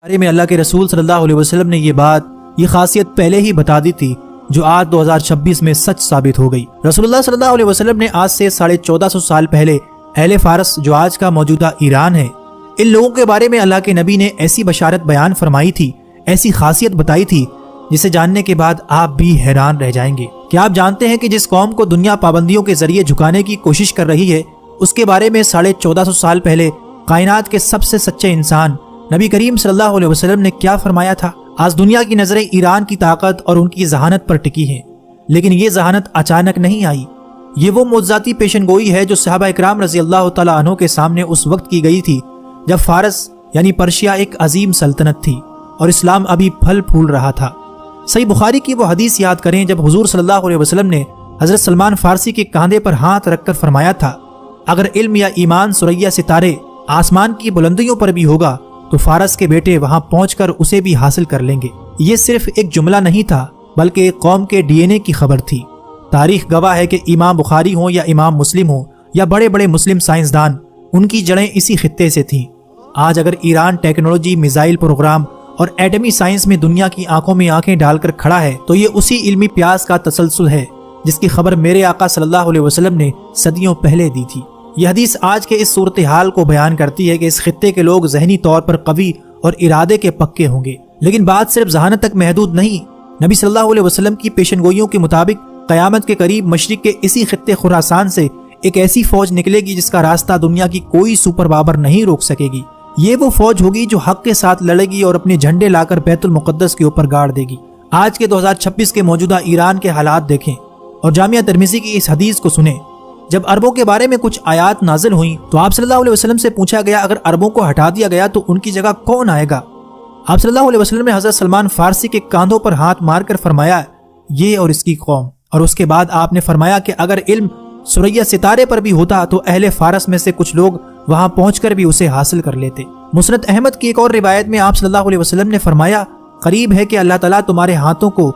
بارے میں اللہ کے رسول صلی اللہ علیہ وسلم نے یہ خاصیت پہلے ہی بتا دی تھی جو آج 2026 میں سچ ثابت ہو گئی۔ رسول اللہ صلی اللہ علیہ وسلم نے آج سے 1450 سال پہلے اہل فارس جو آج کا موجودہ ایران ہے، ان لوگوں کے بارے میں اللہ کے نبی نے ایسی بشارت بیان فرمائی تھی، ایسی خاصیت بتائی تھی جسے جاننے کے بعد آپ بھی حیران رہ جائیں گے۔ کیا آپ جانتے ہیں کہ جس قوم کو دنیا پابندیوں کے ذریعے جھکانے کی کوشش کر رہی ہے، اس کے بارے میں 1450 سال پہلے کائنات کے سب سے سچے انسان نبی کریم صلی اللہ علیہ وسلم نے کیا فرمایا تھا؟ آج دنیا کی نظریں ایران کی طاقت اور ان کی ذہانت پر ٹکی ہیں، لیکن یہ ذہانت اچانک نہیں آئی۔ یہ وہ معجزاتی پیشن گوئی ہے جو صحابہ اکرام رضی اللہ تعالیٰ عنہ کے سامنے اس وقت کی گئی تھی جب فارس یعنی پرشیا ایک عظیم سلطنت تھی اور اسلام ابھی پھل پھول رہا تھا۔ صحیح بخاری کی وہ حدیث یاد کریں جب حضور صلی اللہ علیہ وسلم نے حضرت سلمان فارسی کے کاندھے پر ہاتھ رکھ کر فرمایا تھا، اگر علم یا ایمان ثریا ستارے آسمان کی بلندیوں پر بھی ہوگا تو فارس کے بیٹے وہاں پہنچ کر اسے بھی حاصل کر لیں گے۔ یہ صرف ایک جملہ نہیں تھا بلکہ ایک قوم کے ڈی این اے کی خبر تھی۔ تاریخ گواہ ہے کہ امام بخاری ہوں یا امام مسلم ہوں یا بڑے بڑے مسلم سائنسدان، ان کی جڑیں اسی خطے سے تھیں۔ آج اگر ایران ٹیکنالوجی، میزائل پروگرام اور ایٹمی سائنس میں دنیا کی آنکھوں میں آنکھیں ڈال کر کھڑا ہے تو یہ اسی علمی پیاس کا تسلسل ہے جس کی خبر میرے آقا صلی اللہ علیہ وسلم نے صدیوں پہلے دی تھی۔ یہ حدیث آج کے اس صورتحال کو بیان کرتی ہے کہ اس خطے کے لوگ ذہنی طور پر قوی اور ارادے کے پکے ہوں گے، لیکن بات صرف ذہانت تک محدود نہیں۔ نبی صلی اللہ علیہ وسلم کی پیشن گوئیوں کے مطابق قیامت کے قریب مشرق کے اسی خطے خراسان سے ایک ایسی فوج نکلے گی جس کا راستہ دنیا کی کوئی سپر پاور نہیں روک سکے گی۔ یہ وہ فوج ہوگی جو حق کے ساتھ لڑے گی اور اپنے جھنڈے لا کر بیت المقدس کے اوپر گاڑ دے گی۔ آج کے 2026 کے موجودہ ایران کے حالات دیکھیں اور جامعہ ترمذی کی اس حدیث کو سنیں۔ جب عربوں کے بارے میں کچھ آیات نازل ہوئیں تو آپ صلی اللہ علیہ وسلم سے پوچھا گیا اگر عربوں کو ہٹا دیا گیا تو ان کی جگہ کون آئے گا؟ آپ صلی اللہ علیہ وسلم نے حضرت سلمان فارسی کے کاندھوں پر ہاتھ مار کر فرمایا، یہ اور اس کی قوم۔ اور اس کے بعد آپ نے فرمایا کہ اگر علم ثریا ستارے پر بھی ہوتا تو اہل فارس میں سے کچھ لوگ وہاں پہنچ کر بھی اسے حاصل کر لیتے۔ مسند احمد کی ایک اور روایت میں آپ صلی اللہ علیہ وسلم نے فرمایا، قریب ہے کہ اللہ تعالیٰ تمہارے ہاتھوں کو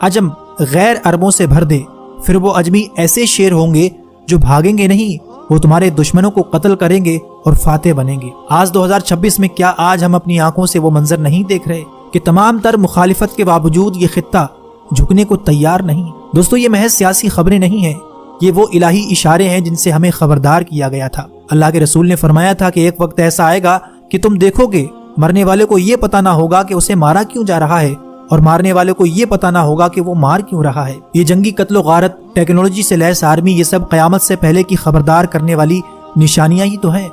عجم غیر عربوں سے بھر دے، پھر وہ اجمی ایسے شیر ہوں گے جو بھاگیں گے نہیں، وہ تمہارے دشمنوں کو قتل کریں گے اور فاتح بنیں گے۔ آج 2026 میں کیا آج ہم اپنی آنکھوں سے وہ منظر نہیں دیکھ رہے کہ تمام تر مخالفت کے باوجود یہ خطہ جھکنے کو تیار نہیں؟ دوستو، یہ محض سیاسی خبریں نہیں ہیں، یہ وہ الہی اشارے ہیں جن سے ہمیں خبردار کیا گیا تھا۔ اللہ کے رسول نے فرمایا تھا کہ ایک وقت ایسا آئے گا کہ تم دیکھو گے مرنے والے کو یہ پتہ نہ ہوگا کہ اسے مارا کیوں جا رہا ہے اور مارنے والے کو یہ پتہ نہ ہوگا کہ وہ مار کیوں رہا ہے۔ یہ جنگی قتل و غارت، ٹیکنالوجی سے لیس آرمی، یہ سب قیامت سے پہلے کی خبردار کرنے والی نشانیاں ہی تو ہیں۔